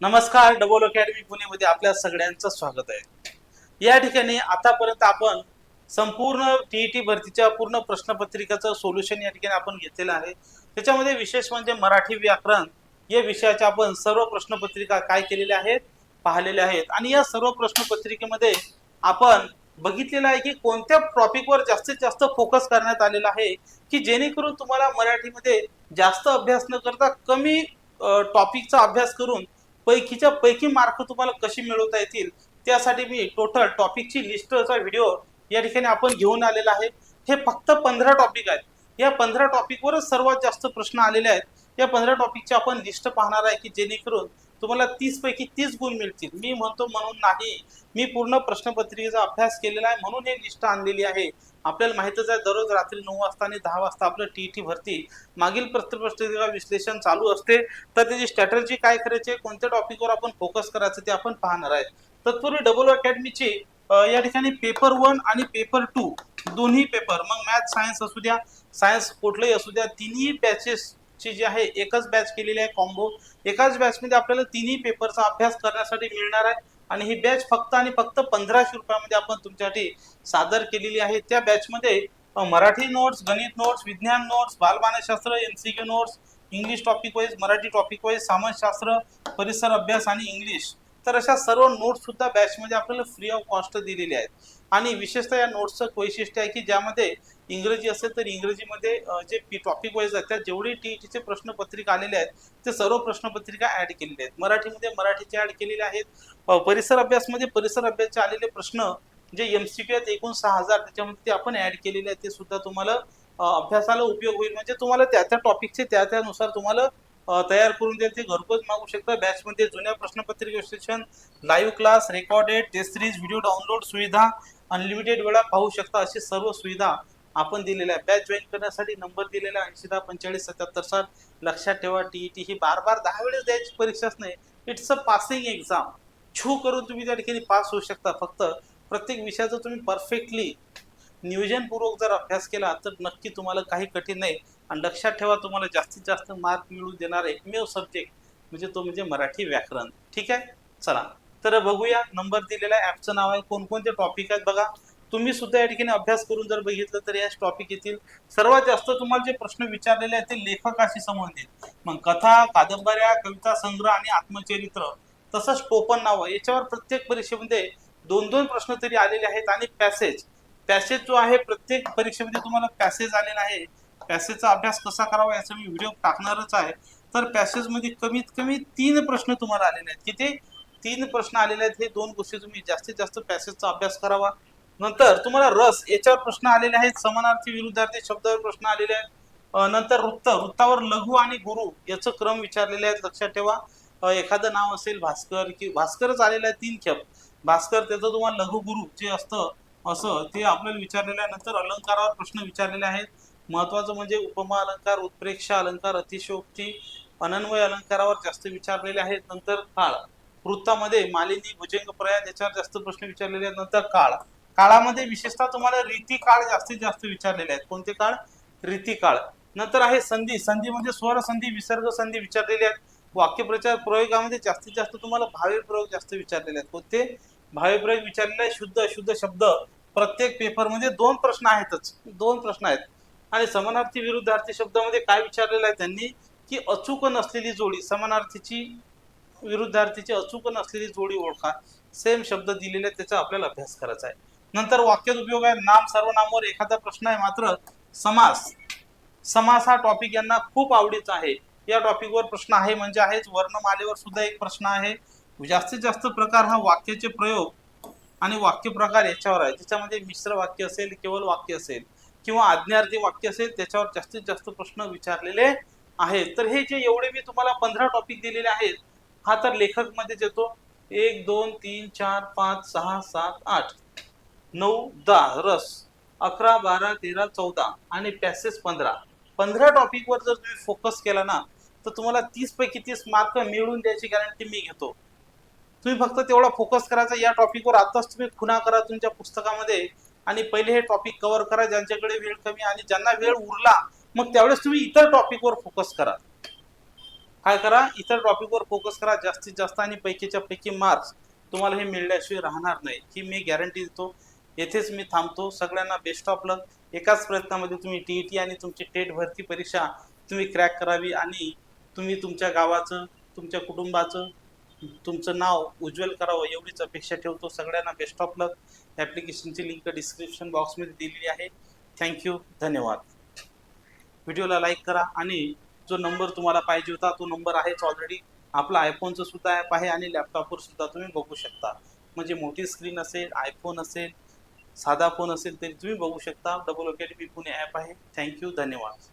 नमस्कार. Double academy पुणेमध्ये आपल्या सगळ्यांचं स्वागत आहे. या ठिकाणी आतापर्यंत आपण संपूर्ण टीईटी भरतीच्या पूर्ण प्रश्नपत्रिकाचं सोल्युशन या ठिकाणी आपण घेतलेलं आहे. त्याच्यामध्ये विशेष म्हणजे मराठी व्याकरण या विषयाच्या आपण सर्व प्रश्नपत्रिका काय केलेल्या आहेत पाहिलेल्या आहेत. आणि या सर्व प्रश्नपत्रिकेमध्ये आपण बघितलेलं आहे की कोणत्या टॉपिकवर जास्तीत जास्त फोकस करण्यात आलेला आहे की जेणेकरून तुम्हाला मराठीमध्ये जास्त अभ्यास न करता कमी टॉपिकचा अभ्यास करून पैकीच्या पैकी मार्क तुम्हाला कशी मिळवता येतील त्यासाठी मी टोटल टॉपिकची लिस्टचा व्हिडिओ या ठिकाणी आपण घेऊन आलेला आहे. हे फक्त 15 टॉपिक आहेत. या 15 टॉपिकवरच सर्वात जास्त प्रश्न आलेले आहेत. या 15 टॉपिकची आपण लिस्ट पाहणार आहे की जेणेकरून तुम्हाला 30 पैकी 30 गुण मिळतील. मी म्हणतो म्हणून नाही, मी पूर्ण प्रश्नपत्रिकेचा अभ्यास केलेला आहे म्हणून हे लिस्ट आणलेली आहे. आपल्याला माहितच आहे दररोज रात्री 9 वाजता आणि 10 वाजता आपलं टीईटी भरती मागील प्रश्नपत्रिका विश्लेषण चालू असते. तर त्याची स्ट्रॅटेजी काय करायची, कोणत्या टॉपिकवर आपण फोकस करायचं ते आपण पाहणार आहे. तत्पूर्वी डबल अकॅडमीची या ठिकाणी पेपर 1 आणि पेपर 2 दोन्ही पेपर, मग मॅथ सायन्स असू द्या, सायन्स कुठलंही असू द्या, तिन्ही बॅचेस ची जी आहे एकच बॅच केलेली आहे कॉम्बो. एकाच बॅच मध्ये आपल्याला तिन्ही पेपरचा अभ्यास करण्यासाठी मिळणार आहे. आणि ही बॅच फक्त आणि फक्त 1500 रुपयामध्ये आपण तुमच्यासाठी सादर केलेली आहे. त्या बॅच मध्ये मराठी नोट्स, गणित नोट्स, विज्ञान नोट्स, बालमानसशास्त्र, MCQ notes, English topic wise, Marathi topic wise, समाजशास्त्र, परिसर अभ्यास आणि इंग्लिश, तर अशा सर्व नोट्स सुद्धा बॅच मध्ये आपल्याला फ्री ऑफ कॉस्ट दिलेली आहेत. आणि विशेषतः या नोट्सचं वैशिष्ट्य आहे की ज्यामध्ये इंग्रजी असेल तर इंग्रजीमध्ये जे टॉपिक वाईज आहेत त्या जेवढे टीईटीचे प्रश्नपत्रिका आलेले आहेत ते सर्व प्रश्नपत्रिका ऍड केलेले आहेत. मराठीमध्ये मराठीचे ऍड केलेले आहेत. परिसर अभ्यासमध्ये परिसर अभ्यासचे आलेले प्रश्न जे एमसीक्यू आहेत एकूण 6000 त्याच्यामध्ये ते आपण ऍड केलेले आहेत. ते सुद्धा तुम्हाला अभ्यासाला उपयोग होईल. म्हणजे तुम्हाला त्या त्या टॉपिकचे त्यानुसार तुम्हाला तयार करून देते, घरपोच मागू शकता. बॅच मध्ये जुन्या प्रश्नपत्रिका विश्लेषण, live class, recorded test series, video download सुविधा, अनलिमिटेड वेळा पाहू शकता, अशी सर्व सुविधा आपण दिलेल्या आहे. बॅच जॉईन करण्यासाठी नंबर दिलेला 8010457760. लक्षात ठेवा, टीईटी ही बार 10 वेळेस द्यायची परीक्षाच नाही. It's a passing exam. छू करून तुम्ही त्या ठिकाणी पास होऊ शकता. फक्त प्रत्येक विषयाचं तुम्ही परफेक्टली नियोजनपूर्वक जर अभ्यास केला तर नक्की तुम्हाला काही कठीण नाही. आणि लक्षात ठेवा, तुम्हाला जास्तीत जास्त मार्क मिळवून देणारा एकमेव सब्जेक्ट म्हणजे तो म्हणजे मराठी व्याकरण. ठीक आहे, चला तर बघूया. नंबर दिलेला आहे, ऍपचं नाव आहे, कोणकोणते टॉपिक आहेत बघा. तुम्ही सुद्धा या ठिकाणी अभ्यास करून जर बघितलं तर याच टॉपिक येतील. सर्वात जास्त तुम्हाला जे प्रश्न विचारलेले आहेत ते लेखकाशी संबंधित, मग कथा, कादंबऱ्या, कविता संग्रह आणि आत्मचरित्र, तसंच टोपण नावं, याच्यावर प्रत्येक परीक्षेमध्ये 2-2 प्रश्न तरी आलेले आहेत. आणि पॅसेज जो आहे प्रत्येक परीक्षेमध्ये तुम्हाला पॅसेज आलेला आहे. पॅसेजचा अभ्यास कसा करावा याचा मी व्हिडिओ टाकणारच आहे. तर पॅसेज मध्ये कमीत कमी 3 प्रश्न तुम्हाला आलेले आहेत. किती? 3 प्रश्न आलेले आहेत. हे 2 गोष्टी तुम्ही जास्तीत जास्त पॅसेजचा अभ्यास करावा. नंतर तुम्हाला रस याच्यावर प्रश्न आलेले आहेत. समानार्थी विरुद्धार्थी शब्दावर प्रश्न आलेले आहेत. नंतर वृत्तावर लघु आणि गुरु याचं क्रम विचारलेले आहेत. लक्षात ठेवा, एखादं नाव असेल भास्कर की भास्करच आलेलं आहे 3 खेप भास्कर, त्याचं तुम्हाला लघु गुरु जे असतं असं ते आपल्याला विचारलेलं आहे. नंतर अलंकारावर प्रश्न विचारलेले आहेत. महत्वाचं म्हणजे उपमा अलंकार, उत्प्रेक्षा अलंकार, अतिशयोक्ती, अनन्वय अलंकारावर जास्त विचारलेले आहेत. नंतर काळ, वृत्तामध्ये मालिनी, भुजंग, प्रयाग याच्यावर जास्त प्रश्न विचारलेले आहेत. नंतर काळामध्ये विशेषतः तुम्हाला रीती काळ जास्तीत जास्त विचारलेले आहेत. कोणते काळ? रीती काळ. नंतर आहे संधी म्हणजे स्वर संधी, विसर्ग संधी विचारलेले आहेत. वाक्यप्रचार प्रयोगामध्ये जास्तीत जास्त तुम्हाला भावे प्रयोग जास्त विचारलेले आहेत. कोणते? भावे प्रयोग विचारलेले आहे. शुद्ध अशुद्ध शब्द प्रत्येक पेपरमध्ये 2 प्रश्न आहेतच, 2 प्रश्न आहेत. आणि समानार्थी विरुद्धार्थी शब्दामध्ये काय विचारलेलं आहे त्यांनी की अचूक नसलेली जोडी, समानार्थीची विरुद्धार्थीची अचूक नसलेली जोडी ओळखा. सेम शब्द दिलेले आहेत, त्याचा आपल्याला अभ्यास करायचा आहे. नंतर वाक्यात उपयोग आहे. नाम सर्वनामावर एखादा प्रश्न आहे. मात्र समास हा टॉपिक यांना खूप आवडीचा आहे. या टॉपिकवर प्रश्न आहे म्हणजे आहेच. वर्णमालेवर सुद्धा एक प्रश्न आहे. जास्तीत जास्त प्रकार हा वाक्याचे प्रयोग आणि वाक्य प्रकार याच्यावर आहे. त्याच्यामध्ये मिश्र वाक्य असेल, केवळ वाक्य असेल किंवा आज्ञार्थी वाक्य असेल, त्याच्यावर जास्तीत जास्त प्रश्न विचारलेले आहेत. तर हे जे एवढे मी तुम्हाला 15 टॉपिक दिलेले आहेत, हा तर लेखक मध्ये येतो. 1 2 3 4 5 6 7 8 9 10 रस 11 12 13 14 आणि पॅसेज 15 टॉपिकवर जर तुम्ही फोकस केला ना तर तुम्हाला 30 पैकी 30 मार्क मिळवून द्यायची गॅरंटी मी घेतो. तुम्ही फक्त तेवढा फोकस करायचा या टॉपिकवर. आताच तुम्ही खुणा करा तुमच्या पुस्तकामध्ये आणि पहिले हे टॉपिक कव्हर करा ज्यांच्याकडे वेळ कमी, आणि ज्यांना वेळ उरला मग त्यावेळेस तुम्ही इतर टॉपिकवर फोकस करा. काय करा, इतर टॉपिकवर फोकस करा जास्तीत जास्त, आणि पैकीच्या पैकी मार्क्स तुम्हाला हे मिळण्याशिवाय राहणार नाही ही मी गॅरंटी देतो. येथेच मी थांबतो. सगळ्यांना बेस्ट ऑफ लक. एकाच प्रयत्नामध्ये तुम्ही टीईटी आणि तुमची टेट भरती परीक्षा तुम्ही क्रॅक करावी, आणि तुम्ही तुमच्या गावाचं, तुमच्या कुटुंबाचं, तुमचं नाव उज्ज्वल करावं एवढीच अपेक्षा ठेवतो. सगळ्यांना बेस्ट ऑफ लक. ॲप्लिकेशनची लिंक डिस्क्रिप्शन बॉक्समध्ये दिलेली आहे. थँक्यू, धन्यवाद. व्हिडिओला लाईक करा, आणि जो नंबर तुम्हाला पाहिजे होता तो नंबर आहेच ऑलरेडी. आपला आयफोनचं सुद्धा ॲप आहे, आणि लॅपटॉपवर सुद्धा तुम्ही बघू शकता. म्हणजे मोठी स्क्रीन असेल, आयफोन असेल, साधा फोन असेल तरी तुम्ही बघू शकता. डबल अकॅडमी पुणे ॲप आहे. थँक्यू, धन्यवाद.